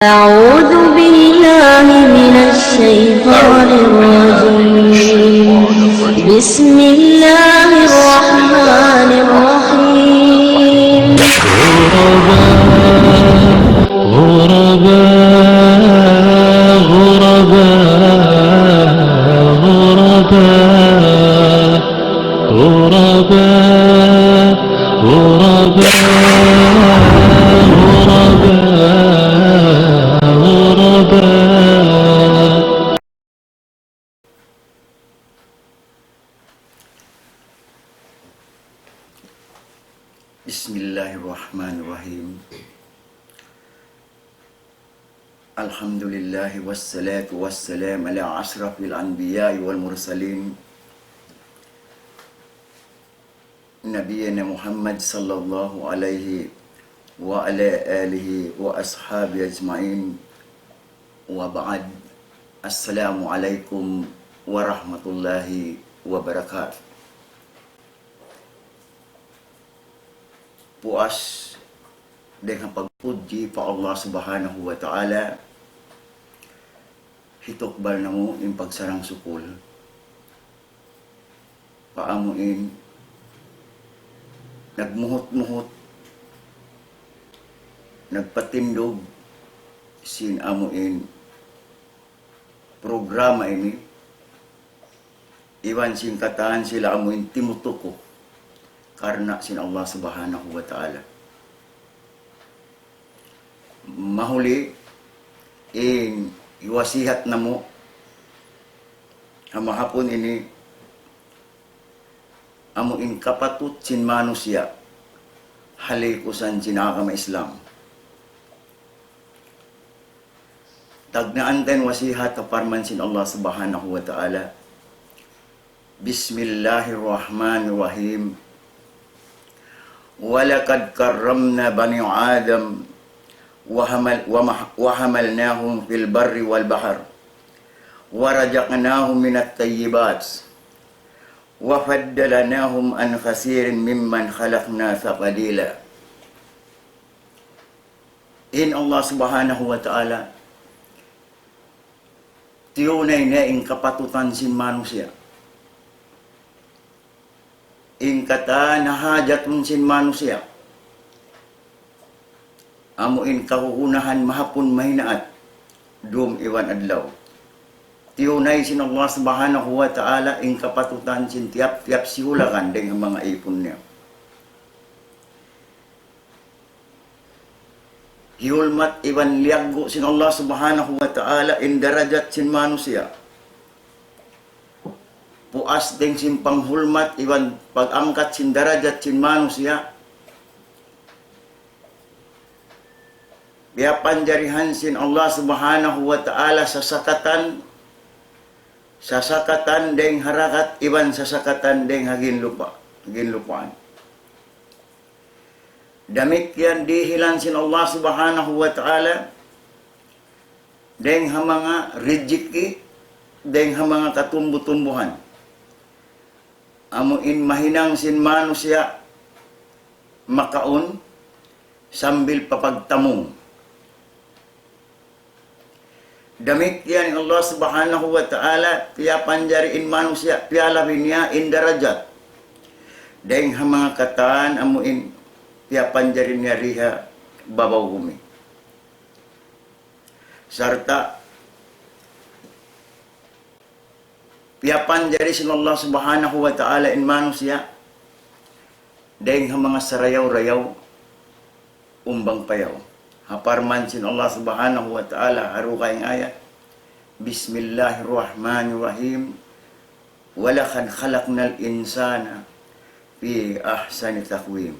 أعوذ بالله من الشيطان الرجيم بسم الله الرحمن الرحيم Bismillahirrahmanirrahim. Alhamdulillah wassalatu wassalam ala ashrafil anbiya'i wal mursalin Nabiyyina Muhammad sallallahu alaihi wa ala alihi wa ashabi ajma'in wa ba'd. Assalamualaikum warahmatullahi wabarakatuh. Puas dengan pagpuji pa Allah subhanahu wa ta'ala, hitokbal na mo yung pagsarang sukul. Paamuin, nagmuhot-muhot, nagpatindog, sinamuin, programa ini, iwan singkatan sila amuin timutuko, karena sin Allah subhanahu wa ta'ala. Mahuli, iwasihat na mo, hamahapon ini, amuin kapatut sin manusia, halikusan sinakama Islam. Tagnaan din wasihat kaparman sin Allah subhanahu wa ta'ala. Bismillahirrahmanirrahim. وَلَقَدْ كَرَّمْنَا بَنِي آدَمَ وَحَمَلْنَاهُمْ فِي الْبَرِّ وَالْبَحْرِ وَرَزَقْنَاهُمْ مِنَ الطَّيِّبَاتِ وَفَضَّلْنَاهُمْ عَلَى كَثِيرٍ مِمَّنْ خَلَقْنَا تَفْضِيلًا. In Allah subhanahu wa ta'ala, tiyunay na ing kapatutan sin manusia. In kata nahajatun sin manusia, amuin kahuhunahan mahapon mahinaat, dum iwan adlaw. Tiyunay sin Allah subhanahu wa ta'ala, in kapatutan sin tiap-tiap siulakan dengan mga ipon niya. Hiulmat iwan liyago sin Allah subhanahu wa ta'ala, in darajat sin manusia. Puas deng sin panghulmat iwan pag-angkat sin darajat sin manusia. Biya panjarihan sin Allah subhanahu wa ta'ala sasakatan deng harakat iwan sasakatan deng hagin lupaan. Demikian dihilan sin Allah subhanahu wa ta'ala deng hamanga rezeki deng hamanga katumbu-tumbuhan. Amuin mahinang sin manusia makaon sambil papagtamong. Demikian Allah subhanahu wa ta'ala tiapan jariin manusia pialawin niya in darajat. Deng mga kataan amuin tiapan jarin niya riha babaw bumi. Sarta piapan jari sin Allah subhanahu wa ta'ala in manusia dahing mga sarayaw-rayaw umbang payaw. Haparman sin Allah subhanahu wa ta'ala haru kaing ayat. Bismillahirrahmanirrahim. Walaqad khalaqnal insana fi ahsani taqwim.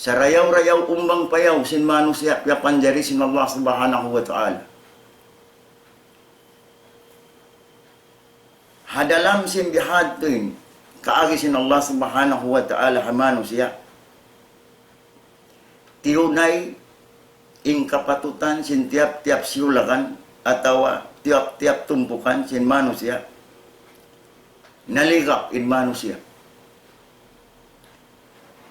Sarayaw-rayaw umbang payaw sin manusia piapan jari sin Allah subhanahu wa ta'ala. Hadalam sin bihadin kaagisin Allah subhanahu wa ta'ala hamanusia. Tiyunay ing kapatutan sin tiap-tiap siulakan atau tiap-tiap tumpukan sin manusia. Naligap in manusia.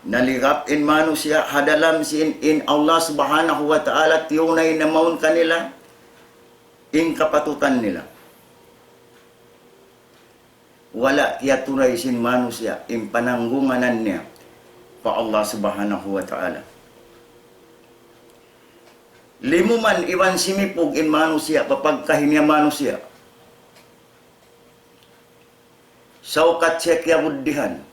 naligap in manusia hadalam sin in Allah subhanahu wa ta'ala tiyunay na maun kanila in kapatutan nila. Wala kaya tunay sin manusia in pananggunganan niya pa Allah subhanahu wa ta'ala. Limuman iwan simipog in manusia papagkahinya manusia. Saukat siya kaya budihan.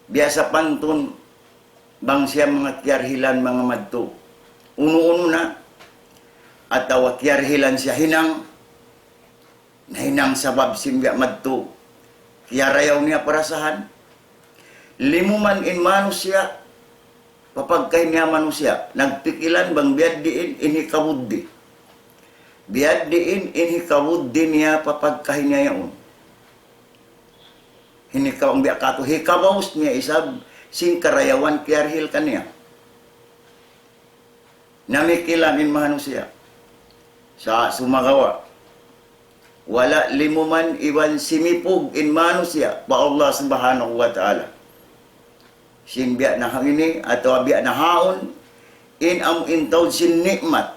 Biasa pantun bang siya mga kiyarhilan mga madto. Uno-uno na atawa kiyarhilan siya hinang na hinang sabab simbiya madto. Kiyarayaw niya parasahan. Limuman in manusia papagkahinya manusia. Nagpikilan bang biyad diin inhikawuddi. Biyad diin inhikawuddi niya papagkahinya yaon. Hinikaw ang biya kato, hikabaws niya isab, sing karayawan kiyarhil kaniya. Namikilamin manusia. Sa sumagawa. Wala limuman iwan simipog in manusia pa Allah subhanahu wa ta'ala. Sin biya na hangini atau biya na haon in am intaw sin nikmat.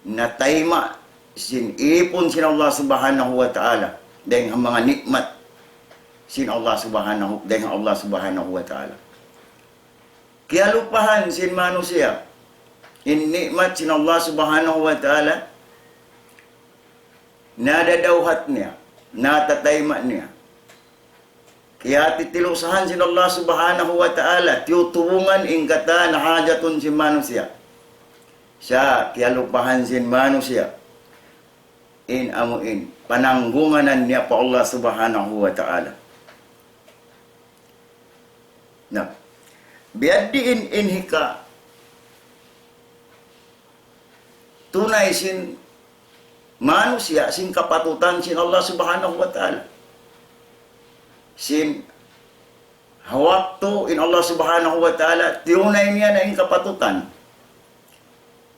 Natayma sin ipon sin Allah subhanahu wa ta'ala. Dahil ang mga nikmat sin Allah subhanahu wa ta'ala. Kaya lupahan sin manusia in nikmat sin Allah subhanahu wa ta'ala nadadawhat niya, natatayma niya. Kaya titilusahan sin Allah subhanahu wa ta'ala tiyutubungan ingkata na hajatun sin manusia. Siya kaya lupahan sin manusia in amuin pananggunganan niya pa Allah subhanahu wa ta'ala. Nah, biaddiin inhika tunay sin manusia sin kapatutan sin Allah subhanahu wa ta'ala. Sin hawakto in Allah subhanahu wa ta'ala tunay niya na in kapatutan.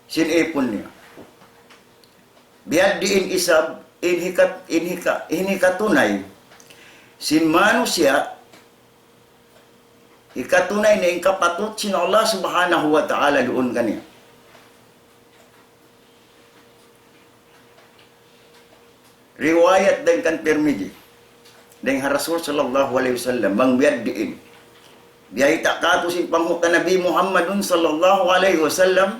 Sin ipon niya. Biaddiin isab inhika tunay sin manusia ikatunay na ingkapatut sin Allah subhanahu wa ta'ala doon kaniya. Riwayat dan kan permiji. Dan Rasul sallallahu alaihi wasallam bang biad diin. Biay takato sin panghuta Nabi Muhammadun sallallahu alaihi wasallam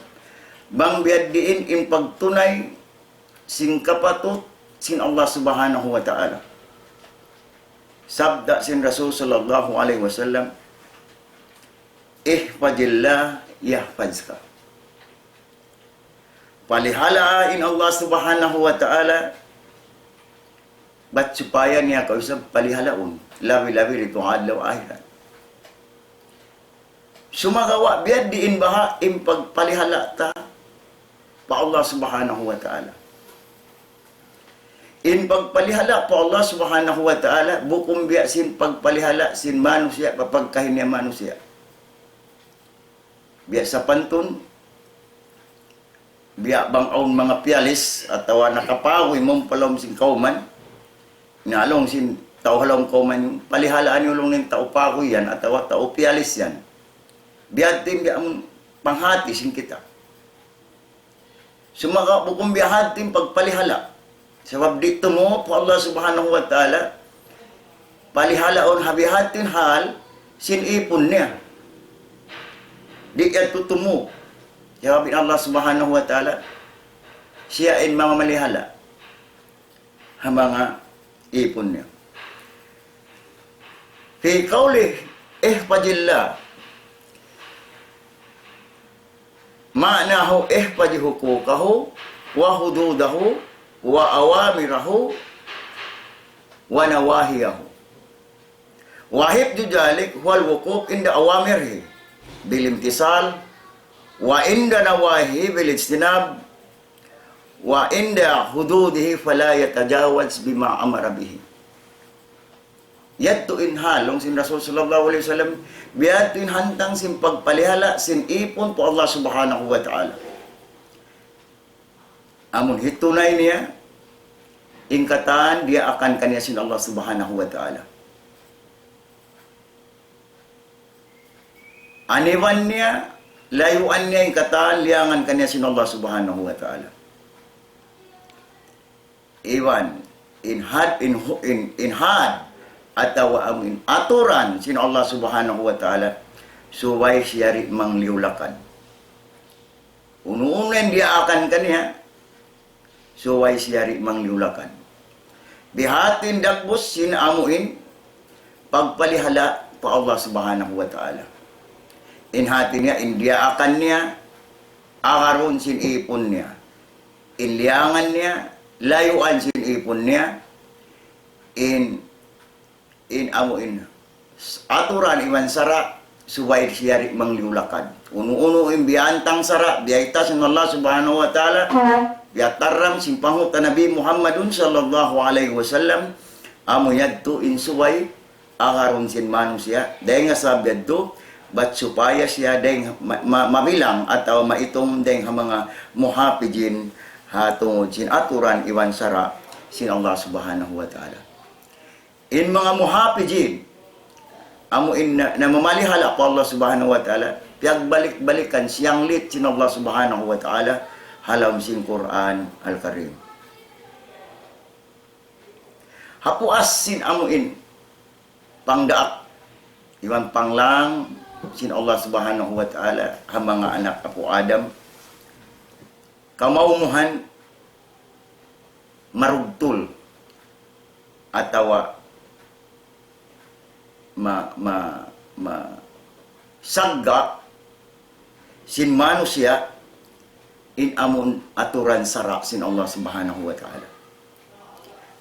bang biad diin in pagtunay sin kapatut sin Allah subhanahu wa ta'ala. Sabda sin Rasul sallallahu alaihi wasallam, ihfazillah yahfazka. Palihalaan Allah subhanahu wa ta'ala bat supaya niya kau isab palihalaun lawi-lawi rito adlaw akhirat. Sumagawa biad diin baha im pagpalihala ta pa Allah subhanahu wa ta'ala. In pagpalihala pa Allah subhanahu wa ta'ala bukum biya sin pagpalihala sin manusia papagkahinya manusia. Biya sa pantun, biya bang aun mga pialis atau nakapawi mong palom sin kauman, nalong sin tao halong kauman yung palihalaan yung long ng tao pawi yan atau tao pialis yan. Biya din biya ang panghati sin kita. Sumaga bukum biya hatin pagpalihala. Sebab dito mo po Allah subhanahu wa ta'ala palihalaon habihatin hal sin ipon niya. Di yan tutumo. Jawabin Allah subhanahu wa ta'ala, siya in mga malihala. Ang mga ipon niya. Fi qawlih, ihfazillah. Ma'nahu ihfaz huquqahu wa hududahu wa awamirahu wa nawahiyahu. Wa hifdhu dhalik wal wuquq inda awamirihi bil imtisal wa inda nawahi bil ijtinab wa inda hududihi fala yatajawaz bima amara bihi. Yadto in halong sin Rasul sallallahu alaihi wasallam biadto in hantang sin pagpalihala sin ipon po Allah subhanahu wa ta'ala. Amun hitunay niya ingkatan dia akan kaniya sin Allah subhanahu wa ta'ala. aniwan niya, layuan niya yung kataliangan kanya sin Allah subhanahu wa ta'ala. Iwan, in had, atawa amin, aturan sin Allah subhanahu wa ta'ala, suway siyari mangliulakan. Unuunan dia akan kanya, suway siyari mangliulakan. Bihatin dagbos sin amuin, pagpalihala pa Allah subhanahu wa ta'ala. Inhati niya, india akan niya, akaron sin ipon niya. Inliangan niya, layuan sin ipon niya, in amuin. Aturan iman sara, suway siyari mangliulakan. Uno-uno biantang sara, biyaita sin Allah subhanahu wa ta'ala, biataram sin panguta Nabi Muhammadun sallallahu alaihi wasallam, amu yadto in suway, akaron sin manusia, dahil nga sabi yadto, bat supaya siya dahil mabilang atau maitong dahil mga muhapijin hatungod sin aturan iwan sara sin Allah subhanahu wa ta'ala. In mga muhapijin, amo in na mamalihala po Allah subhanahu wa ta'ala, piagbalik-balikan siyang lit sin Allah subhanahu wa ta'ala, halam sin Quran al-Karim. Hapuas sin amo in pangdaak, iwan panglang sin Allah subhanahu wa ta'ala, ang mga anak apo Adam, kamaumuhan, marugtul, atawa, sagga, sin manusia, in amun aturan sara sin Allah subhanahu wa ta'ala.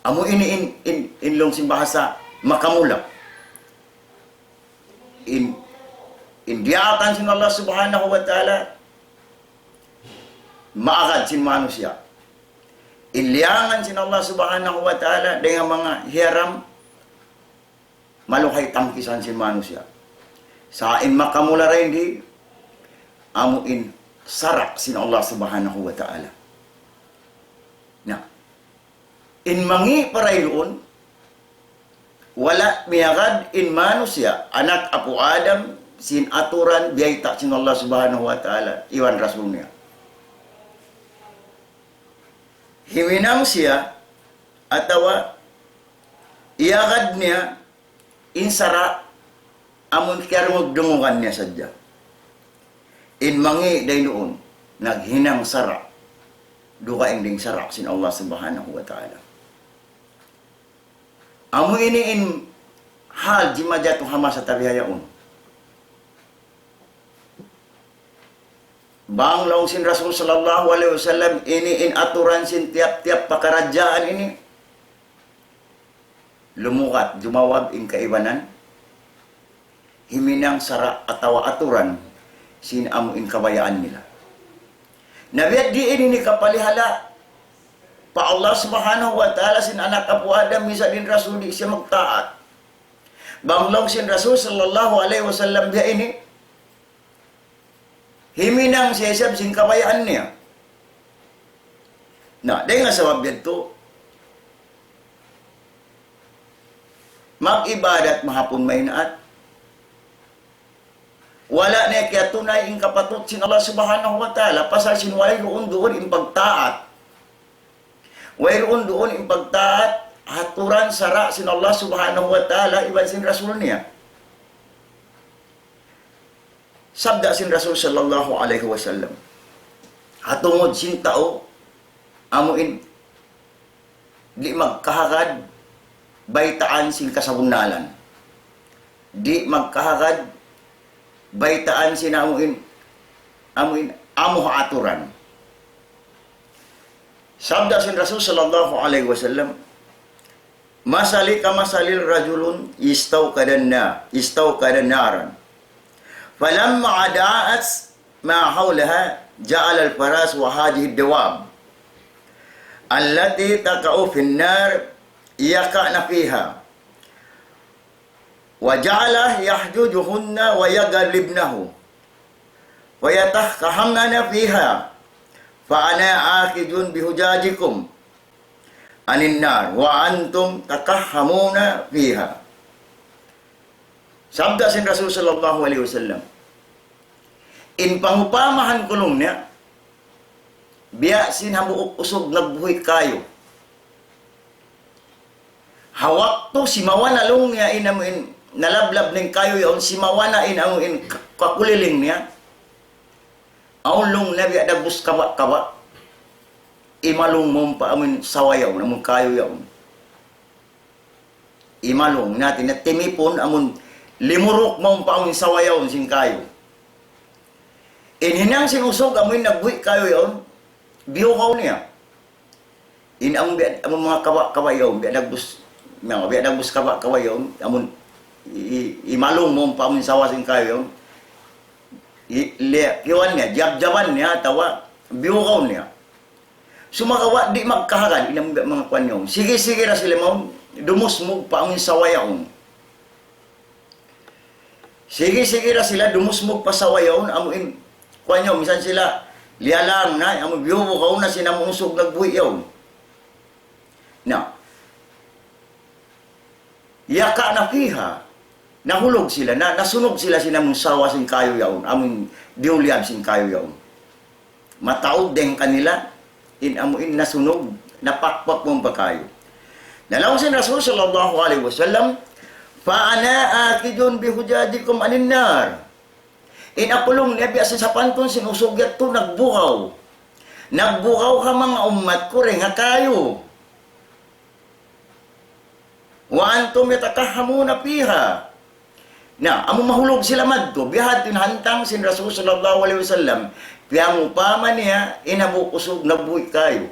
Amo ini inlong sin bahasa makamulak. Indiakan sin Allah subhanahu wa ta'ala, maagad sin manusia. Iliangan sin Allah subhanahu wa ta'ala dengan mga hiram, maluhay tangkisan sin manusia. Sa in makamula rin di, amuin sarak sin Allah subhanahu wa ta'ala. Na, in mangi parayloon, wala miyagad in manusia, anak apo Adam, sin aturan biyaita sin Allah subhanahu wa ta'ala, iwan rasul niya. Himinang siya, atawa, iyagad niya, insara, amun kaya magdungungan niya sadya. In mangi day noon, naghinang sara, duka ding sara sin Allah subhanahu wa ta'ala. Amu ini in hal jimajatu hama sa tabihayaon. Banglaw sin Rasul sallallahu alaihi wasallam ini in aturan sin tiap-tiap pakarajaan ini. Lumukat, jumawab in kaibanan. Himinang sara atawa aturan sin amu in kabayaan nila. Nabiat di ini ni kapalihala pa Allah subhanahu wa ta'ala sin anak apo Adam misa din Rasul di siya magtaat. Banglaw sin Rasul sallallahu alaihi wasallam dia ini himinang siya siyab sin kabayaan niya. Na, dahil nga sabab dito, mag-ibadat mahapon may naat. Wala na kaya tunay in kapatot sin Allah subhanahu wa ta'ala, pasal sin wayroon doon in pagtaat. Wayroon doon in pagtaat, haturan sara sin Allah subhanahu wa ta'ala, iban sin Rasul niya. Sabda sin Rasul sallallahu alaihi wasallam, hatungod sin tao, amuin, di magkahagad, baytaan sin kasabunalan. Di magkahagad, baytaan sin amuin, amo aturan. Sabda sin Rasul sallallahu alaihi wasallam, masali ka masalil rajulun istaw kadan naran. فلما عداءت ما حولها جعل الفراس وهذه الدواب التي تقع في النار يقعن فيها وجعل يحججهن ويغلبنه ويتخمن فيها فأنا آخذ بهجاجكم عن النار وأنتم تكهمون فيها. Sabda sin Rasul sallallahu alaihi wasallam, In pangupamahan kulong niya, biya sinhamuok usog nagbuhay kayo. Hawak to si mawana long niya inamuin nalablab ning kayo yon si mawana inamuin kakuliling niya. Aulong na biya dagbus kawa-kawa. Imalong mong pa amin sawayaw namun kayo yon. Imalong natin na timipon amon limurok mong pa amin sawayaw sing kayo. Inhinang sinusog amin nagbuhi kayo yon. Biukaw niya. Among mga kawa-kawayaw biya dagbus kawa-kawayaw amon imalong mong pa amin sawa sing kayo yon. Kiwan niya, jab-jaban niya, tawa, biukaw niya. Sumakawa, di magkahagan, ilang mga kwan yun. Sige-sige na sila mo, dumusmog pa ang sawayaon. Sige-sige na sila, dumusmog pa sawayaon, amuin, kwan yun, misan sila, lialang na, amuin, biukaw na sinamusog nagbuhi yun. Na, yaka na piha, nahulog sila, nasunog sila sinamong sawa sing kayo yaon, amin diuliab sing kayo yaon. Mataod din kanila, amuin nasunog, napakpak mong pagkayo. Nalaw si Rasul sallallahu alaihi wasallam, faana akidun bihujadikum aninnar. Apulong niya, biasa sa panton, sinusugyat to, nagbuhaw. Nagbuhaw ka mga umat ko rin, nga kayo. Wa antum yatakahamuna piha. Na, amo mahulog sila madto, bihad tinhantang sin Rasul sallallahu alaihi wasallam, piamo paman niya, inabukusog nabuhi kayo.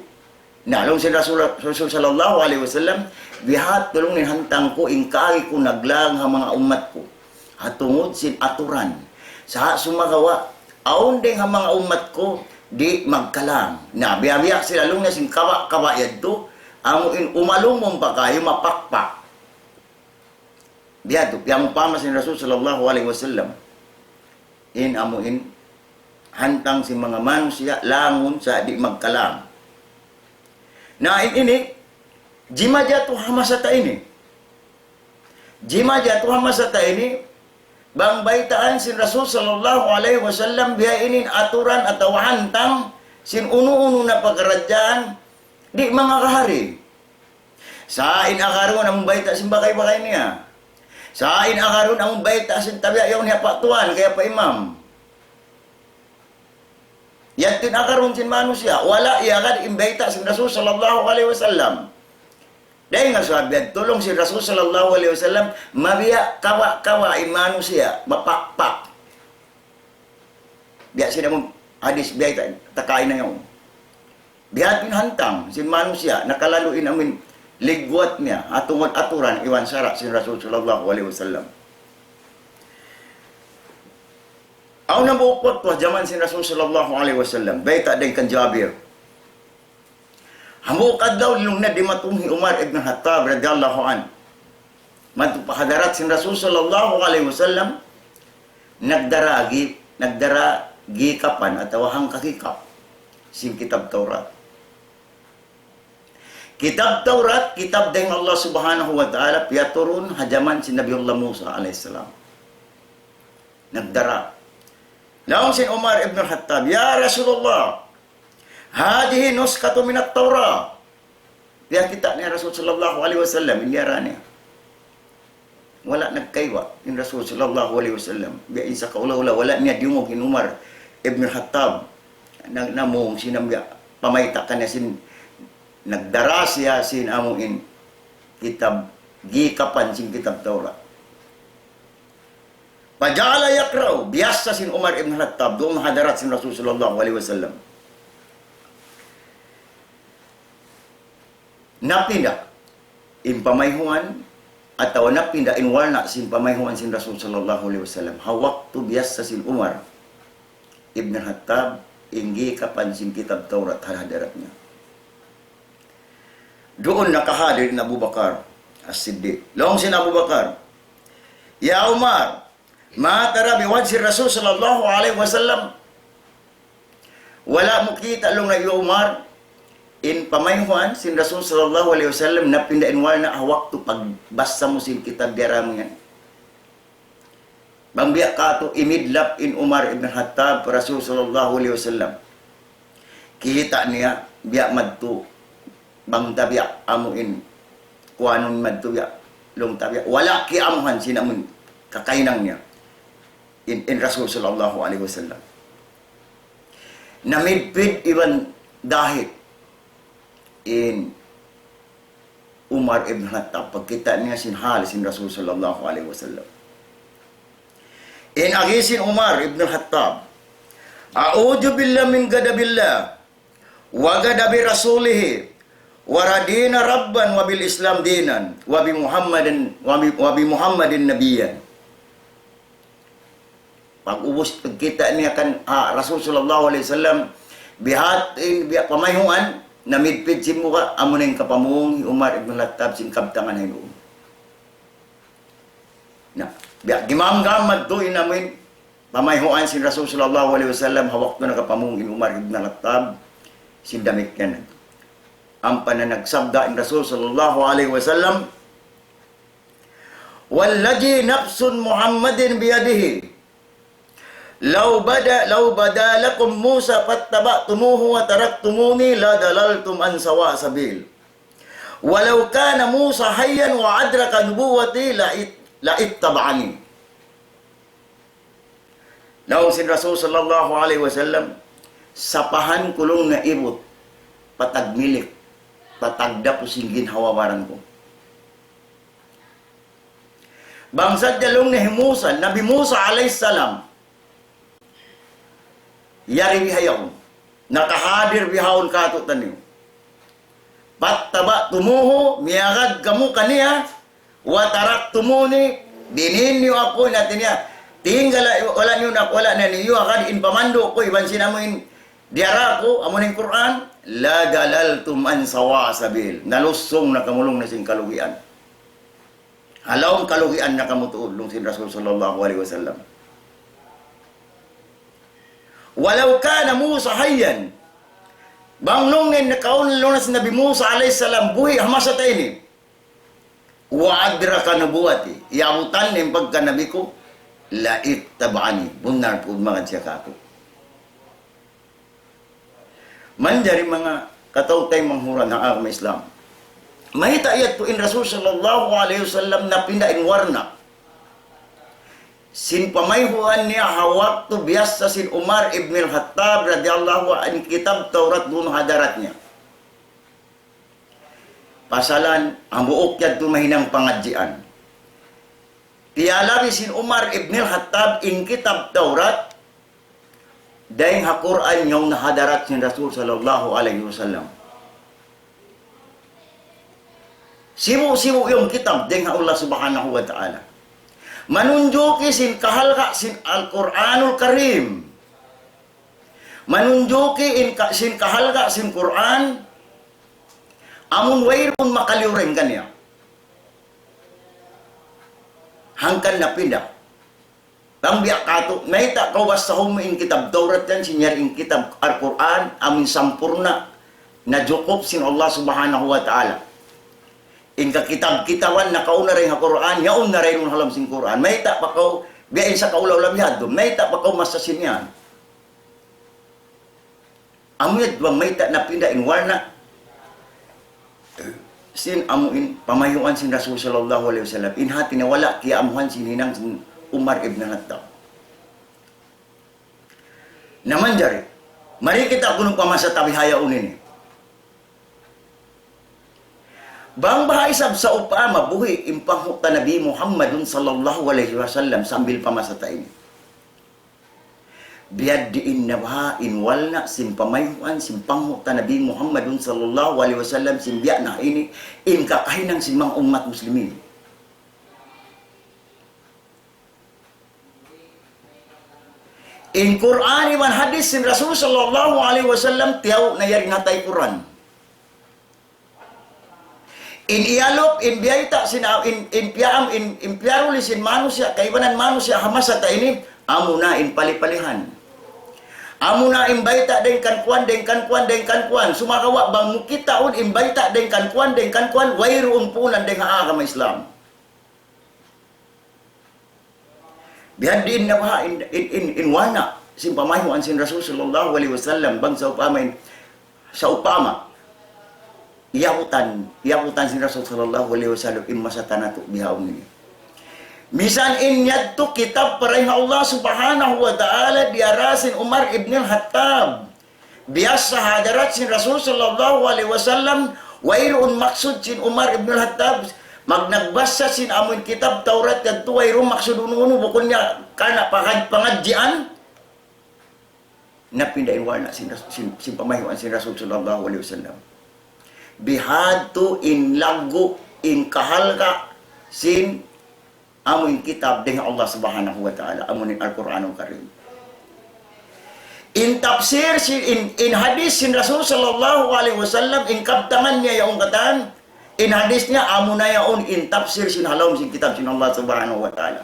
Na, along sin Rasul sallallahu alaihi wasallam, bihad tulong ninhantang ko, ingkari ko naglang ha mga umat ko. Hatungod sin aturan. Sa sumagawa, aon ding ha mga umat ko, di magkalang. Na, biya-biya sila lung na sin kawa-kawayad to, amuin umalong mong pa kayo, mapakpak. Biado, yang pamas ni Rasul sallallahu alaihi wasallam amuin hantang si mga manusia langon sa di magkalam. Na ini jima jatuh hamasata ini. Jima jatuh hamasata ini bang baitaan sin Rasul sallallahu alaihi wasallam biya ini aturan atau hantang sin uno-uno na pagkarajaan di mga kahari. Sa inakaron ang baita sin bakay-bakay niya. Sa inakaron ang baita sin tabiya yaw niya patuan kaya pa imam. Yan tinakaron sin manusia wala iya kad imbaita sin Rasul sallallahu alaihi wasallam. Dahil nga sabi tulong si Rasul sallallahu alaihi wasallam mabiya kawa-kawa manusia mapakpak. Biya sila mo hadis baita takain na yun. Biya hantang sin manusia nakalaluin amin ligwat niya atungod aturan iwan sara sin Rasul sallallahu alaihi wasallam. Aw na buokot to zaman sin Rasul sallallahu alaihi wasallam baita din kan Jabir. Hamukad daw nung na di matunghi Umar ibn Khattab radhiyallahu an. Matupahadarat sin Rasul sallallahu alaihi wasallam nagdaragi kapan atawa hang kakikap sin kitab Taurat. Kitab Taurat, kitab din Allah subhanahu wa ta'ala, piyaturun hajaman si Nabiullah Musa alaihissalam. Nagdara. Laong sin Umar ibn Khattab, Ya Rasulullah, hadihi nuskatu minat Taurah. Biya kita ni Rasul sallallahu alaihi wasallam, ilyara niya. Wala nagkaywa ni Rasul sallallahu alaihi wasallam. Biya isa kaula-ula, wala niya diumog in Umar ibn Khattab. Namong sinamya, pamaytakan niya sin nagdara siya sin amuin kitab gikapan sin kitab Taurat. Pajala yakraw biyasa sin Umar ibn Khattab doon hadarat sin Rasul sallallahu alaihi wasallam. Napinda impamayhuan atau napinda inwalna sin pamayhuan sin Rasul sallallahu alaihi wasallam. Hawak tu biyasa sin Umar ibn Khattab inggi kapan sin kitab Taurat hadaratnya. Doon nakahadir na Abu Bakar as-Siddiq. Long sin Abu Bakar, Ya Umar, ma tara biwajhi Rasul sallallahu alaihi wasallam. Wala mo kita long na iyo Umar in pamayhuan sin Rasul sallallahu alaihi wasallam na pindain wala na hawak to pagbasa mo sin kitab diara mo yan. Bangbiya kato imidlap in Umar ibn Khattab Rasul sallallahu alaihi wasallam. Kita niya biya madto bang tabiya amuin kuanon madto biya long tabiya wala ki amuhan sinamun kakainang niya in Rasul sallallahu alaihi wasallam. Namidpid iban dahit in Umar ibn Khattab pagkita niya sinhal sin Rasul sallallahu alaihi wasallam. In agisin Umar ibn Khattab, a'udzu billahi min ghadabillah wa ghadabi rasulih wa radina rabban wa bil islam dinan wa bi Muhammadin nabiyyan. Pag-ubos kita niya kan Rasul sallallahu alaihi wasallam bihat biya pamayhuan na midpid sin muka amo ning kapamung Umar ibn Khattab sin kabtangan hay na biya gimamgam madto inamin pamayhuan sin Rasul sallallahu alaihi wasallam hawak na kapamung Umar ibn Khattab sin damit ken ang pananagsabda in Rasul sallallahu alaihi wasallam walladhi nafsun Muhammadin biyadihi law bada lakum Musa fattaba'tumuhu wa taraktumuni la dalaltum an sawa sabil walau kana Musa hayyan wa adraka nubuwati la ittaba'ani. Law sin Rasul sallallahu alaihi wasallam sapahan kulong na ibot patagmilik patagda pusinggin hawawaran ko. Bangsad dalong ni Musa, Nabi Musa alayhi salam yari bihayaw nakahadir bihawon kato taniw pattaba tumuho miyagad kamu kaniya wa taraktumuni dinin niyo ako natin niya tinggal wala niyo na wala na niyo akad in pamando ko iban sinamuin diara ko amuning Quran la dalaltum an sawa sabil nalusong na kamulong na sing kalugian halawng kalugian na kamutuod lung sin Rasul sallallahu alaihi wasallam. Walau kana Musa hayyan bangnong nin nakaunlo na si Nabi Musa alayhi salam buhi hamasa tayo ni wa adraka nubuwati yamutan nin pagkanabi ko la ittaba'ani bunar po mga siya kako. Manjari mga katautay manghura ng agama Islam mahita iyat po in Rasul sallallahu alaihi wasallam na pindain warna sin pamayhuan niya hawak to biyas sa sin Umar ibn Khattab radiyallahu an kitab Taurat dun hadarat niya. Pasalan ang buok yan tumahinang pangadjian. Tiyalabi sin Umar ibn Khattab in kitab Taurat dahing hakuran yung nahadarat sin Rasul sallallahu alaihi wasallam. Simu-simu yung kitab dahing Allah subhanahu wa ta'ala. Manunjuki sin kahalka sin Al-Quranul Karim. Manunjuki sin kahalka sin Quran. Amun wayrun makaliureng kanya. Hangkan na pindah. Tambiak kato, naita kawas sa in kitab Taurat yan, sinyar in kitab Al-Quran, amin sampurna na jukop sin Allah subhanahu wa ta'ala. In kakitab-kitawan na kauna rin ha Quran, yaon na rin halam sin Quran. Mayta pa kaw, biyain sa kaulaw-lam yadom, mayta pa kaw masasin yan. Amuyad bang mayta na pinda in warna, sin amuin, pamayuan sin Rasul sallallahu alaihi wasallam, inhati na wala, kaya amuhan sin hinang sin Umar ibn Khattab. Naman jari, mari kita kunong pamasa tabihaya unin eh. Bang bahaisab sa upama buhi impanghuta Nabi Muhammadun sallallahu alaihi wasallam sambil pamasata ini. Biad diin nabaha inwalna sin pamayuan sin panghuta Nabi Muhammadun sallallahu alaihi wasallam sin biya na ini in kakahinang sin mga umat muslimin. In Quran iwan hadis sin Rasul sallallahu alaihi wasallam tiyaw na yaring hatay Quran. In ialop, in biyaita, in piaruli, sin manusya, kaibanan manusya, hamasa ta ini, amuna in palipalihan. Amuna in baita, den kankuan, sumakawa, bang mukitaon, in baita, den kankuan, wayroon punan, den haagama Islam. Bihadin na ba in wana sin pamahiwan sin Rasul sallallahu alaihi wasallam bang sa upama iyakutan sin Rasul sallallahu alaihi wasallam in masatanato bihaum ini. Misan in yadto kitab paray Allah subhanahu wa ta'ala diarasin Umar ibn al-Hattab. Bias sa hadarat sin Rasul sallallahu alaihi wasallam wayroon maksud sin Umar ibn al-Hattab magnagbasa sin amon kitab Taurat kadto wayroon maksud uno bukod niya kana pangadjian na pindain wala sin pamahiwan sin Rasul sallallahu alaihi wasallam. Bihadto in lagu in kahalga sin amon kitab dengan Allah subhanahu wa ta'ala amon al-Quranul Karim. In tafsir in hadis sin Rasul sallallahu alaihi wasallam in kabtangan niya yaong katan in hadis niya amo na yaon in tafsir sin halom sin kitab sin Allah subhanahu wa ta'ala.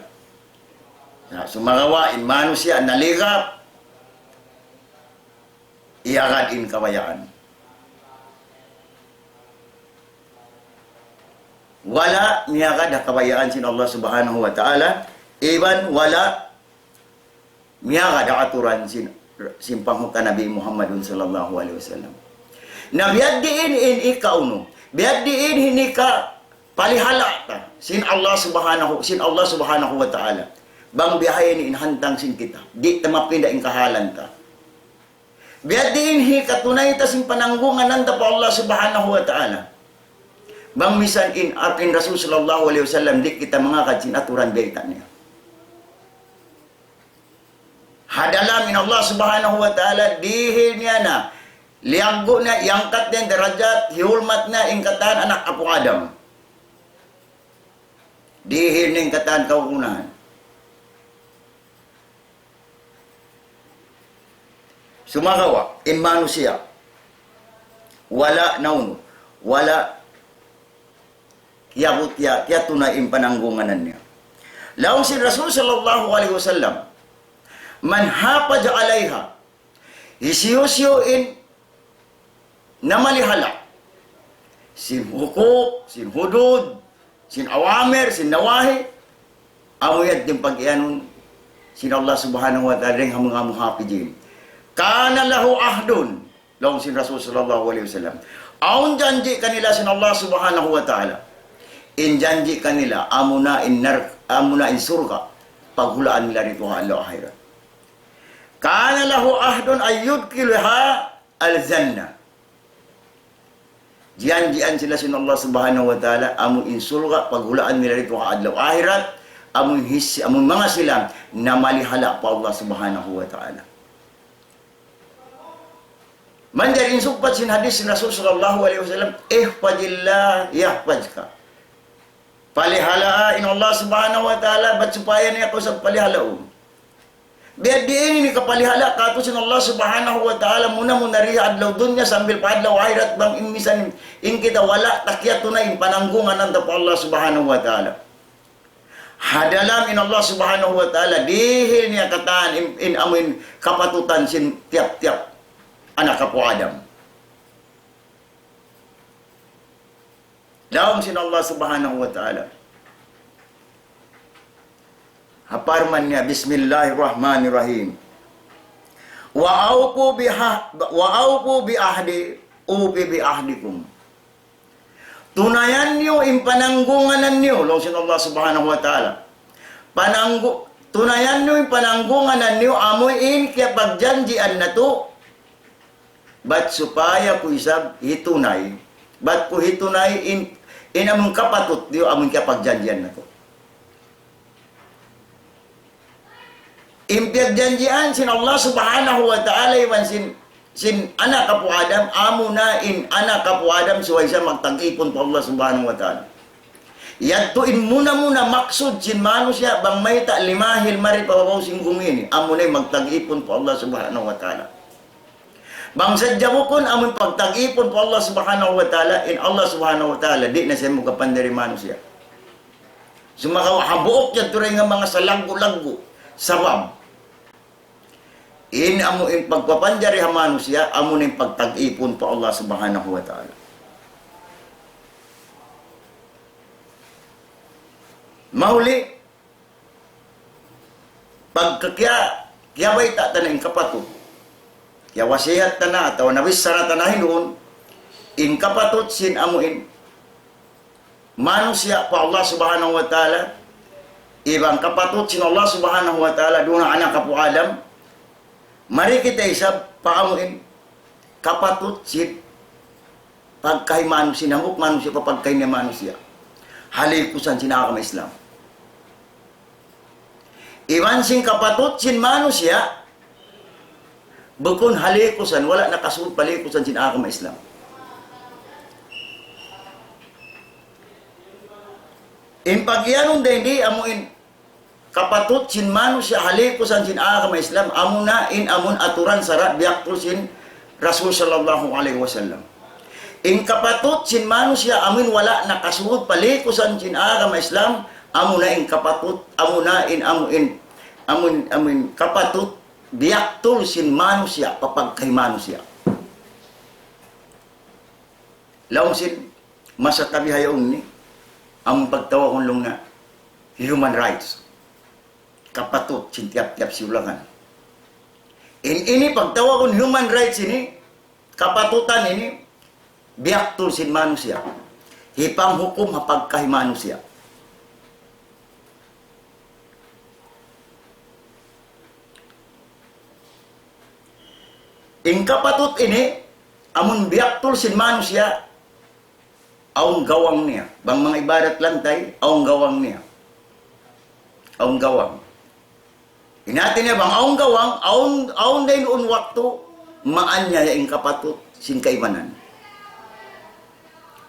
Sumagawa in manusia naligap iagad in kawayaan. Wala miyagad kawayaan sin Allah subhanahu wa ta'ala iban wala miyagad aturan sin panghutan Nabi Muhammadun sallallahu alaihi wasallam. Na biaddiin in ikauno, biaddiin hinika palihala ta sin Allah subhanahu wa ta'ala. Bang bihayin in hantang sin kita, di ta mapinda in kahalan ta. Biaddiin hi katunay ta sin pananggungan nanta pa Allah subhanahu wa ta'ala. Bang misan in atin Rasul sallallahu alaihi wasallam di kita mangakad sin aturan baitan niya. Hadalam min Allah subhanahu wa ta'ala dihil niya na lianggo na iangkat niya derajat hihulmat na ingkatan anak Apo Adam. Dihil niya ingkatan kaukunahan. Sumagawa in manusia wala naunu wala kiyabutya kaya tunay in pananggunganan niya. Laong si Rasul sallallahu alaihi wasallam man hapad alaiha isiyusyo in namalihala sin hukuk, sin hudud, sin awamer, sin nawahi amuyad din pag-iyanon sin Allah subhanahu wa ta'ala ring hamang hapidin kana lahu ahdun laong sin Rasul sallallahu alaihi wasallam aun janji kanila sin Allah subhanahu wa ta'ala in janji kanila amuna in surga paghulaan nila rito ha Allah akhirat. Kana lahu ahdun ayyudkilha al-jannah. Janjian sila sin Allah subhanahu wa ta'ala amun in surga paghulaan nila rito ha adlaw akhirat amun mga sila na malihala pa Allah subhanahu wa ta'ala. Manjar in sukpat sin hadis sin Rasul sallallahu alaihi wasallam ihfazillah yahfazka. Palihala in Allah subhanahu wa ta'ala bat supaya niya ko sa palihalaon. Biar di ini kapalihala kato sin Allah subhanahu wa ta'ala muna riha adlaw dunya sambil pa adlaw akhirat bang inmisan in kita wala takyat tunay in pananggungan ng pa Allah subhanahu wa ta'ala. Hadalam in Allah subhanahu wa ta'ala dihil niya kataan in amin kapatutan sin tiap-tiap anak Apo Adam. Daom sin Allah subhanahu wa ta'ala. Haparman niya, Bismillahirrahmanirrahim. Wa aufu bi ahdi, ufi bi ahdikum. Tunayan niyo in pananggunganan niyo, longsin Allah subhanahu wa ta'ala. Tunayan niyo in pananggunganan niyo, amoy in kaya pagjanjian na to, bat supaya ko isab hitunay, bat ko hitunay in among kapatut niyo, among kaya pagjanjian na to. Impiyagjanjian sin Allah subhanahu wa ta'ala iwan sin anak Apo Adam amo na in anak Apo Adam suway siya magtag-ipon po Allah subhanahu wa ta'ala. Yadtuin muna maksud sin manusia bang may ta limahil mari pababaw sin gumini amo na magtag-ipon po Allah subhanahu wa ta'ala. Bang sadya mo kun amon pagtag-ipon po Allah subhanahu wa ta'ala in Allah subhanahu wa ta'ala di na siya magkapandari manusia. Sumakaw habuok yan turay nga mga salanggo-langgo sabab in amo in pagpapanjari ha manusia amo ning pagtag-ipon po Allah subhanahu wa ta'ala. Mahuli kaya ba'y tatanin kapatot? Kaya wasihat tana, atau nawisara tanahin doon, in kapatot sin amuin, manusia pa Allah subhanahu wa ta'ala, ibang kapatot sin Allah subhanahu wa ta'ala, doon ang anak kapu Adam, mari kita isab, paamuin, kapatot sin, pagkay manusia, namuk manusia, papagkay na manusia, halikusan sin akam Islam. Iwan sin kapatot sin manusia, bukun halikusan, wala nakasuot palikusan sin akam Islam. In pagyanong hindi amuin kapatot sin manusia halikusan sin akam Islam, amuna in amun aturan sarat biaktul sin Rasul sallallahu alaihi wasallam. In kapatot sin manusia amun wala nakasuot palikusan sin akam Islam, amuna in kapatot, amuna in amun kapatot biaktul sin manusia papagkay manusia. Laong sin masa tabi hayaon ni ang pagtawa kong long na human rights. Kapatot sin tiap-tiap siulangan. Ini pagtawa kong human rights ini, kapatutan ini, biaktul sin manusia. Hipang hukum hapagkay manusia. In kapatut ini, amun biaktul sin manusia, aung gawang niya. Bang mga ibadat lantay, aung gawang niya. Aung gawang. Inatin niya bang aung gawang, aung din un waktu, maanya ya in kapatut sin kaimanan.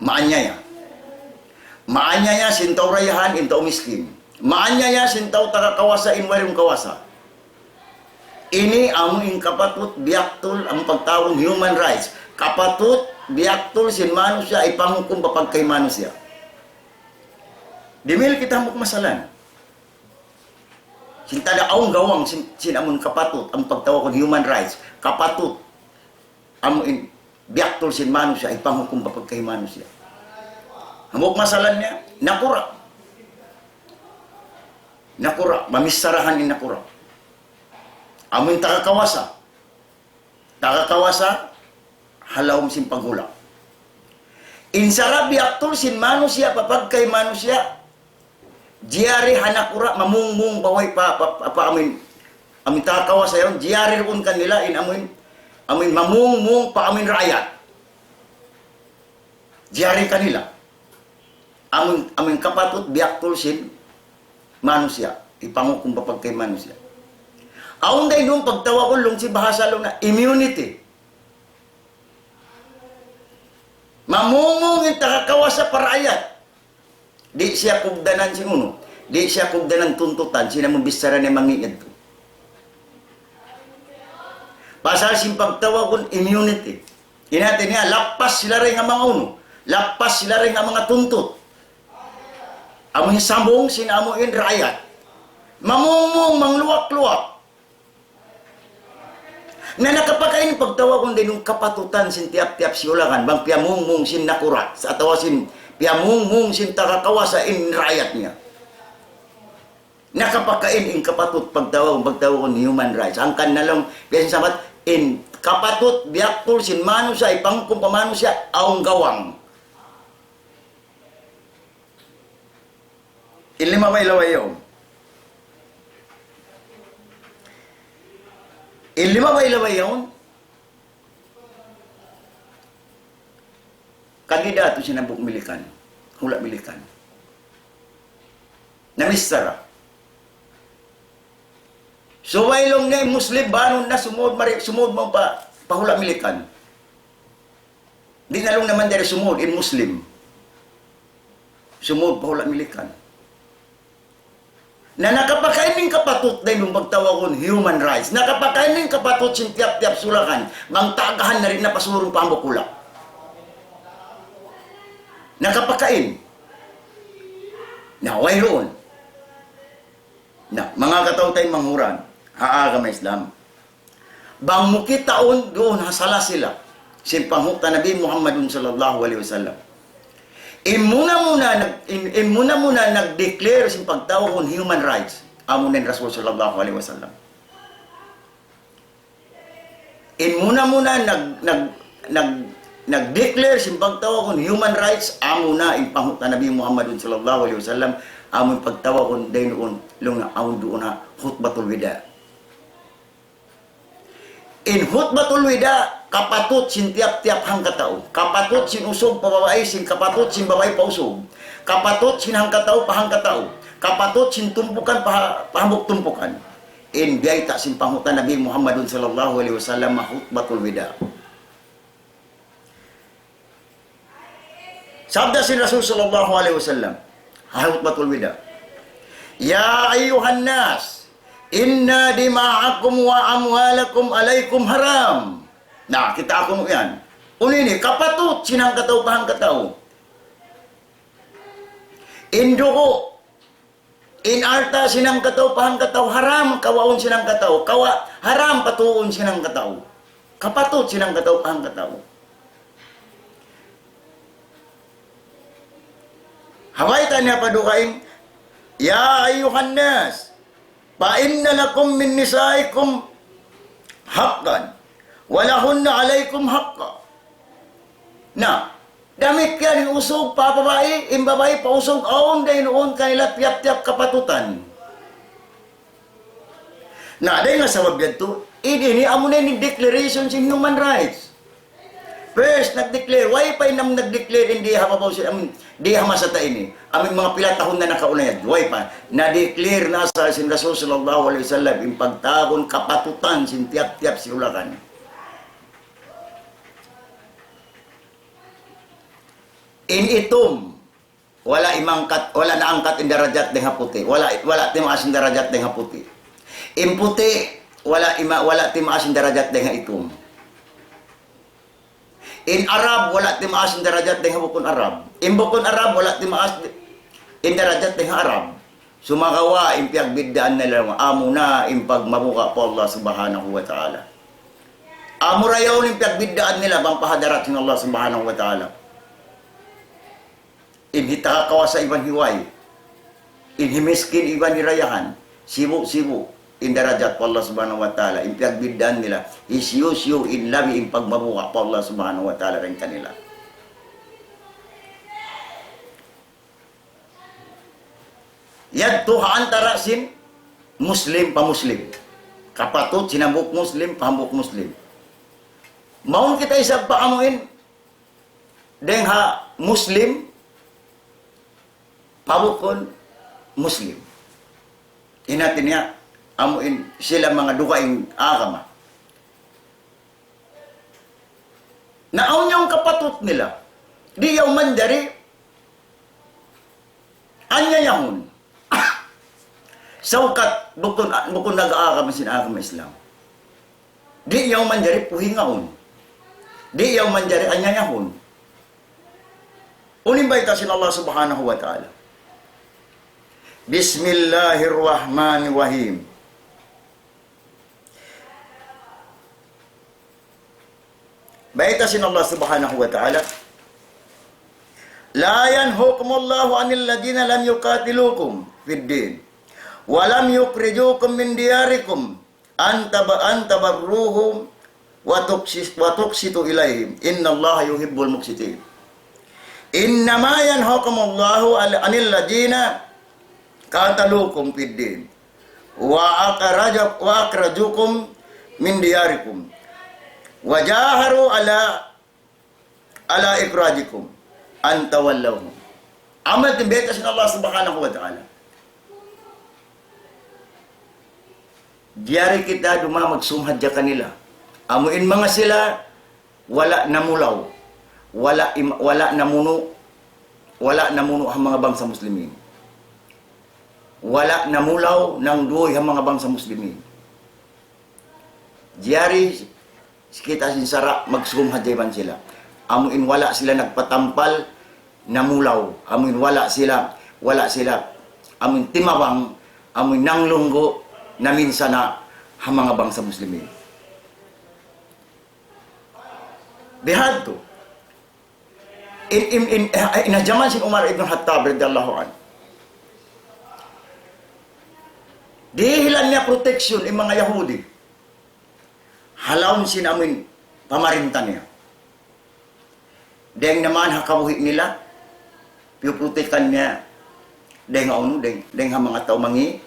Maanya ya. Maanya ya sin tau rayahan, in tau miskin. Maanya ya sin tau takakawasa in warung kawasa. Ini amuing kapatut biaktul ang pagtawong human rights. Kapatut biaktul sin manusia ipanghukum papagkay manusia. Dimil kita muk masalan. Sinta da aung gawang sin amun kapatut ang pagtawong human rights. Kapatut amuin biaktul sin manusia ipanghukum papagkay manusia. Amuk masalan niya nakura. Nakura, mamisarahan ni nakura. Amin takakawasa. Takakawasa, halawm sin paghula. Insara biaktul sin manusia, papagkay manusia, jiyari hanakura, mamungmung baway amin takakawasa yun, jiyari run kanila, amin mamungmung pa amin rakyat. Jiyari kanila. Amin kapatut biaktul sin manusia, ipangukum papagkay manusia. Aung day nung pagtawa ko lung si bahasa lung na immunity. Mamungong yung takakawa sa parayat. Di siya kugdanan si uno. Di siya kugdanan tuntutan. Sina mong bisara na mangingid to. Pasal si pagtawa ko immunity. Inatin niya, lapas sila rin ang mga uno. Lapas sila rin ang mga tuntut. Among sambong sinamuin rakyat. Mamungong mangluwak-luwak. Na nakapakain pagtawa kung din yung kapatutan sin tiap-tiap siulangan bang piamungmung sin nakurat sa atawa sin piamungmung sin takakawa sa in rakyat niya. Nakapakain in kapatut pagtawa kung human rights. Ang kanalang biyasin sabat in kapatut biaktul sin manusia ipangkum pamanusia aung gawang. Ilima may lawayaw. Ilima ba ilaway yun? Kandidato sinabuk milikan. Hula milikan. Namistara. So, wailong na Muslim, banon na sumod mo pa, pahula milikan. Di na lang naman dari sumod in Muslim. Sumod pahula milikan. Na nakapakain ng kapatut dahil nung pagtawag human rights. Nakapakain ng kapatut sin tiap-tiap sulakan. Mang tagahan na rin na pasurong pambukula. Nakapakain. Na wayroon. Na mga kataw tayong manghuran. Haaga may Islam. Bang mukitaon doon hasala sila. Sin panghukta Nabi Muhammadun sallallahu alaihi wasallam. Imuna muna nag-declare sin pagtawag kung human rights. amo nin Rasul sallallahu alaihi wasallam. In muna nag-declare sin pagtawa kon human rights amo na in panguta Nabi Muhammad sallallahu alaihi wasallam amo pagtawa kon day noon lung na amo doon na khutbatul wida. In khutbatul wida kapatut sin tiap-tiap hang katao, kapatut sin usog pababae sin kapatut sin babae pausog, kapatut sin hang katao pahang katao, kapatut sin tumpukan pahambok tumpukan. In biyay ta sin panguta Nabi Muhammad sallallahu alaihi wasallam khutbatul wida. Sabda si Rasul sallallahu alaihi wasallam, khutbatul wida. Ya ayuhan nas, inna dima'akum wa amwalakum alaikum haram. Nah, kita ako mo yan. Unini, kapatut, sinang kataw, pahang kataw. In dugo, in arta, sinang kataw, pahang kataw, haram, kawaon sinang kataw. Haram, patuon sinang kataw. Kapatut, sinang kataw, pahang kataw. Haway tanya padukain, ya ayuhan nas, pa inna lakum min nisaikum haqqan, walahunna alaikum haqqa. Na, damit yan yung usog pa babae, babae pa usog, aon day noon kanila tiap-tiap kapatutan. Na, day nga sa wagad to, ini amo na yung declaration in human rights. First, nag-declare, why pa inam nag-declare, hindi hapabaw siya, di hamasata ini. Aming mga pilatahon na nakaunayad, why pa, na-declare na sa sin Rasul sallallahu alaihi wasallam, yung pagtagon kapatutan, sin tiap-tiap silulakan. In itom, wala na angkat in darajat deng haputi, wala timaas in darajat deng haputi. In puti, wala timaas in darajat deng itom. In Arab, wala timaas in darajat deng bukun Arab. In bukun Arab, wala timaas in darajat deng Arab. Sumagawa, in piagbidaan nila, amo na, in pagmabuka po Allah subhanahu wa ta'ala. Amo rayaw, in piagbidaan nila, bang pahadarat ng Allah subhanahu wa ta'ala. In hitakawa sa ibang hiway. In himiskin ibang hirayahan. Sibu-sibu. In darajat po Allah subhanahu wa ta'ala. In piagbidaan nila. Isyu-syu in labi in pagmabuka po Allah subhanahu wa ta'ala rin kanila. Yadto antara sin Muslim pa Muslim. Kapatut sinambuk Muslim pa hambuk Muslim. Maun kita isag paamuin deng ha Muslim pabukon Muslim. Inatin niya amuin sila mga dukaing agama. Naaw niyong kapatut nila. Di yaw man dari anya yahon. Saukat bukon nag-aagama sin agama Islam. Di yaw man dari puhingaon. Di yaw man dari anya yahon. Unimbay ta sin Allah subhanahu wa ta'ala. Bismillahirrahmanirrahim. Baita sin Allah subhanahu wa ta'ala. La yanhukumullahu anil ladina lam yukatilukum fid din wa lam yukhrijukum min diyarikum an tabarruhum wa tuqsitu ilaihim innallaha yuhibbul muqsitin. Innama yanhukumullahu anil ladina qatalukum fid din wa akhrajukum min diyarikum wajaharu ala ikrajikum antawallahum. Amal timbetas ng Allah subhanahu wa ta'ala. Diyari kita magsumhad ya kanila. Amuin mga sila, wala namulaw, wala namuno ang mga bangsa muslimin. Wala namulaw ng duoy ang mga bangsa muslimin. Diyari kita sinsara magsumhadyaban sila. Amuin wala sila nagpatampal namulaw. Amuin wala sila amuin timawang, amuin nanglunggo na minsan na ang mga bangsa muslimin. Bihad to. Inajaman si Umar ibn Khattab radhiyallahu anhu. Dihilan niya proteksyon ang mga Yahudi. Halawon sinamin pamarintan niya. Deng naman hakabuhi nila, piuprotekan niya, deng ano, deng ha mga tao mangi,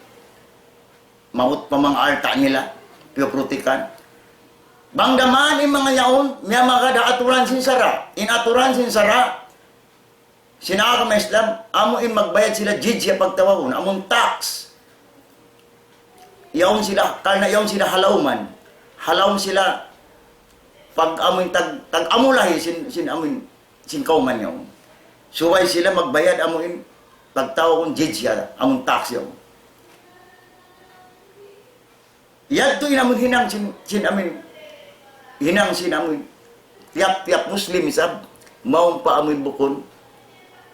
maut pa mga alta nila, piuprotekan. Bangdaman yung mga yaon, may mga daaturan sin sara. Inaturan sin sara, sinaka may Islam, amo in magbayad sila jizya pagtawawon, among tax. Yaon sila, karna yaon sila halawman. Halawon sila, pag amoy tag-amulahi, sin kauman yaon. Suway sila magbayad amoin, pagtawawon jizya, among tax yaon. Yadto inamon hinang sin amin, hinang sinamoy, tiap-tiap Muslim isab, maong pa amoy bukon,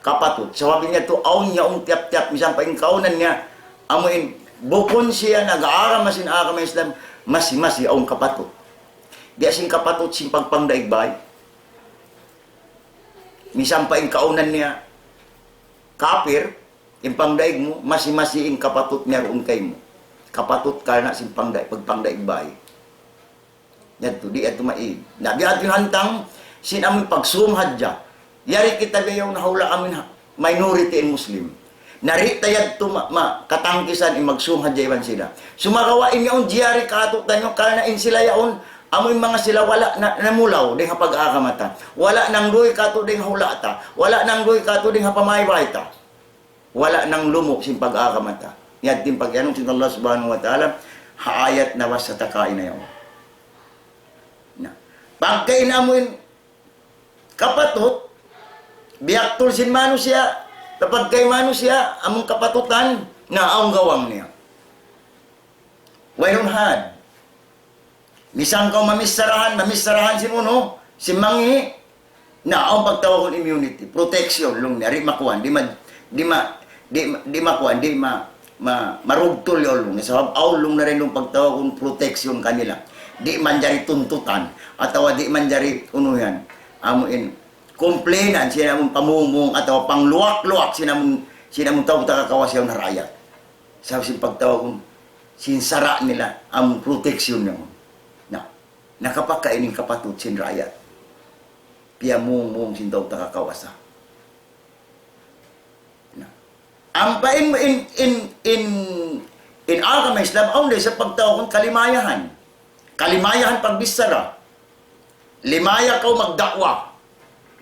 kapatot. Sabi niya to, aon niya tiap-tiap, misang pa kaunan niya, amoy, bukon siya, nag-aaram masin akam Islam, masi-masi, aong kapatot. Di asing kapatot, sin pagpangdaigbay. Misang pa kaunan niya, kapir, yung pangdaig mo, masi-masi yung kapatot niya roon kay mo. Kapatot ka na sin pagpangdaigbay. Yadto di ato mai. Nabi atin hantang sinamoy pagsumhad ja. Yari kita gayaw nahula amin minority in Muslim. Narita yadto katangkisan in magsumhad ja iban sila. Sumakawain yaon jiyari kato tanyo kana in sila yaon amoy mga sila wala na, namulaw ding pag-akamata. Wala nang duy kato ding hulata. Wala nang duy kato ding pamaybay-ta. Wala nang lumok sin pag-akamata. Yad din pagyanong sin Allah subhanahu wa ta'ala haayat na was sa takain na yaon. Pagkay namin kapatot, biaktor sin mano siya, kapag kay mano siya, among kapatutan, na aong gawang niya. Wayron had. Misang kau mamisarahan sin uno, si mangi, na aong pagtawag immunity, protection, lung niya, makuan, marugtol yun, sabab aulong na rin yung pagtawag protection kanila. Di man jari tuntutan atau di man jari uno yan amuin komplainan sila mong pamumong atau pangluwak-luwak sila mong tawag takakawas yung rakyat sa pagtawag kong sinsara nila ang proteksyon nyo na nakapakainin kapatid sin rakyat piya mumong sin tawag takakawasa na ang pain mo in agama Islam only sa pagtawag kong kalimayahan pagbisara. Limaya kau magdakwa.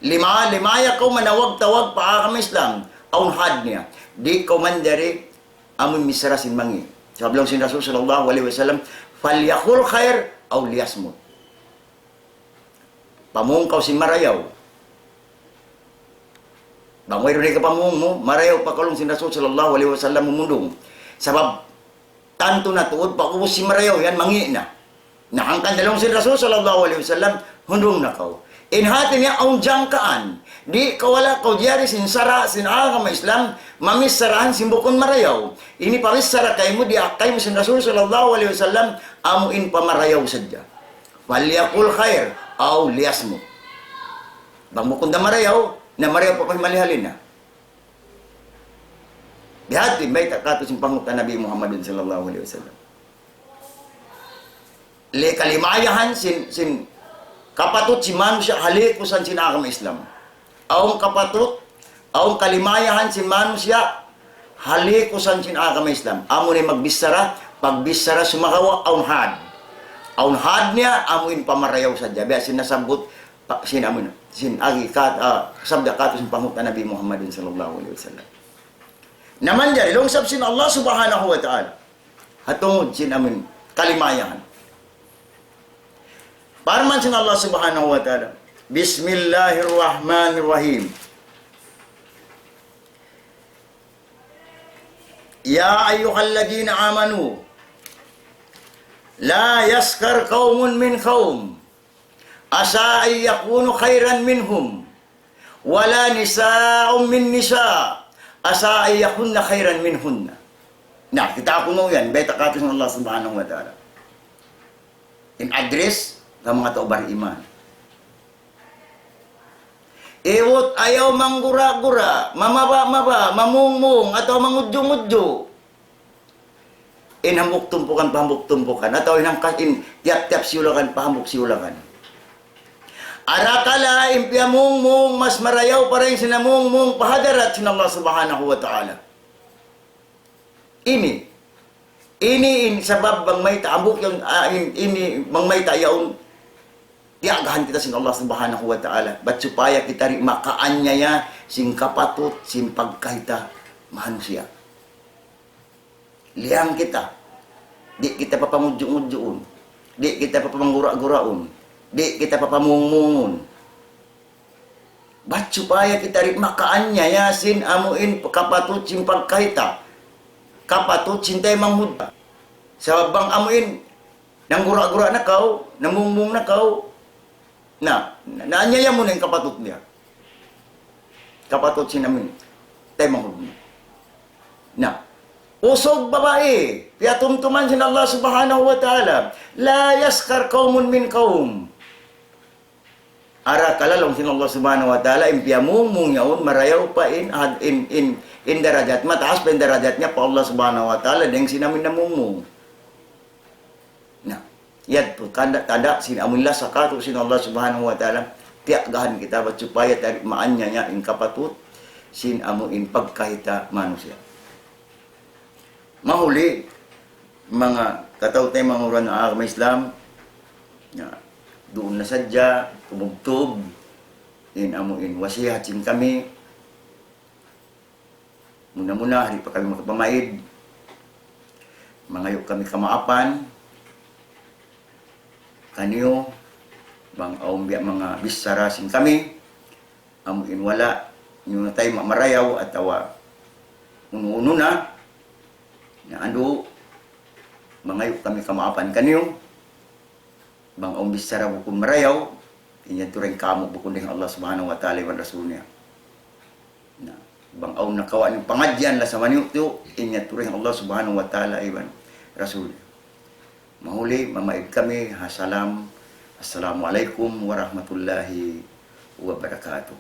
Limaya kau manawag-tawag pa akam Islam. Aunhad niya. Di kau mandari amun misara sin mangi. Sabi lang sin Rasul sallallahu alaihi wasallam, "Falyakul khair aw liyasmut." Pamungkaw sin marayaw. Bangoy rin ka pamung mo, marayaw pa kalong sin Rasul sallallahu alaihi wasallam mumundong. Sabab tanto na tuod pa ubos si marayaw yan mangi na. Nahangkan dalawang si Rasul sallallahu alaihi wasallam hundong na kau. Inhati niya ang jangkaan. Di kawala kau diari sin sara sin agama Islam mamisarahan sin bukon marayaw. Ini pamisara kay mo di akay mo sin Rasul sallallahu alaihi wasallam amuin pamarayaw sadya. Falyakul khair aw liyasmu. Bang bukon da marayaw na marayaw pa malihalin na. Dihati may takato sin pangutan Nabi Muhammad sallallahu alaihi wasallam. Le kalimayahan sin kapatut si manusia halikusan sin agama Islam. Aung kapatut, aung kalimayahan si manusia halikusan sin agama Islam. Amo ni magbisara, pagbisara sumakawa aunhad. Aunhad niya amuin pamarayaw sa jabi sin nasabot sin amun sin agi kat sabda kato sin pangutan Nabi Muhammad sallallahu alaihi wasallam. Naman jari longsab sin Allah subhanahu wa ta'ala. Hatungod sin amun kalimayahan. Parman sin Allah subhanahu wa ta'ala. Bismillahirrahmanirrahim. Ya ayyuhalladhina amanu. La yaskar qawmun min qawm. Asa ay yakunu khairan minhum. Wala nisa'um min nisa'. Asa ay yakunna khairan minhunna. Nah, kita ako mo yan. Beta kato ng Allah subhanahu wa ta'ala. In address ng mga tao bariman. Iwot ayaw manggura-gura, mamaba-maba, mamungmung, atau mangudyo-ngudyo. inhambok tumpukan, atau tiap-tiap siulakan, pahambok siulakan. Arakala impiamung mas marayaw pa rin sinamung pahadarat sin Allah subhanahu wa ta'ala. Ini sabab bang may taambok yung ini bang may tayaon diagahan kita sin Allah subhanahu wa ta'ala. Ba't supaya kita rin makaanyaya sing kapatut, sing pagkahita manusia. Liang kita. Di kita papamudyo-mudyoon. Di kita papamanggura-guraon. Di kita papamungungon. Ba't supaya kita rin makaanyaya sin amuin kapatut, sing pagkahita. Kapatut, sintay manghudda. Sa bang amuin, nang gura-gura na kau, namungmung na kau, naanyaya mo na yung kapatut niya. Kapatut sinamin, tay manghudda. Usog babae, piyatumtuman sin Allah subhanahu wa ta'ala, la yaskar kaumun min kaum. Ara kalalong sin Allah subhanahu wa ta'ala, impiamung yaon, marayaw pa in darajat, mataas pa in darajatnya pa Allah subhanahu wa ta'ala, deng sinamin namumung. Yad po, tada sinamullah sakatu sin Allah subhanahu wa ta'ala, tiagahan kita, ba't supaya tarik maanya niya in kapatut, sin amuin pagkahita manusia. Mahuli, mga kataw-tay mga uran ng agama Islam, doon na sadya, tumugtog, amuin wasihatin kami, muna-muna, hari pa kami makapamaid, mangayo kami kamaapan, kanyo, bang aumbiya mga bisarasin kami, amuin wala, yung tayo mamarayaw at awa, uno-uno na ando, mangayo kami kamaapan kanyo, bang aumbisara bukong marayaw, inya turing kamo bukong dengan Allah subhanahu wa ta'ala wa rasulnya. Bang aum nakawa ng pangadyan la sa maniuk tu, inya turing Allah subhanahu wa ta'ala iwan rasulnya. Mahuli, mamaid kami, assalamualaikum warahmatullahi wabarakatuh.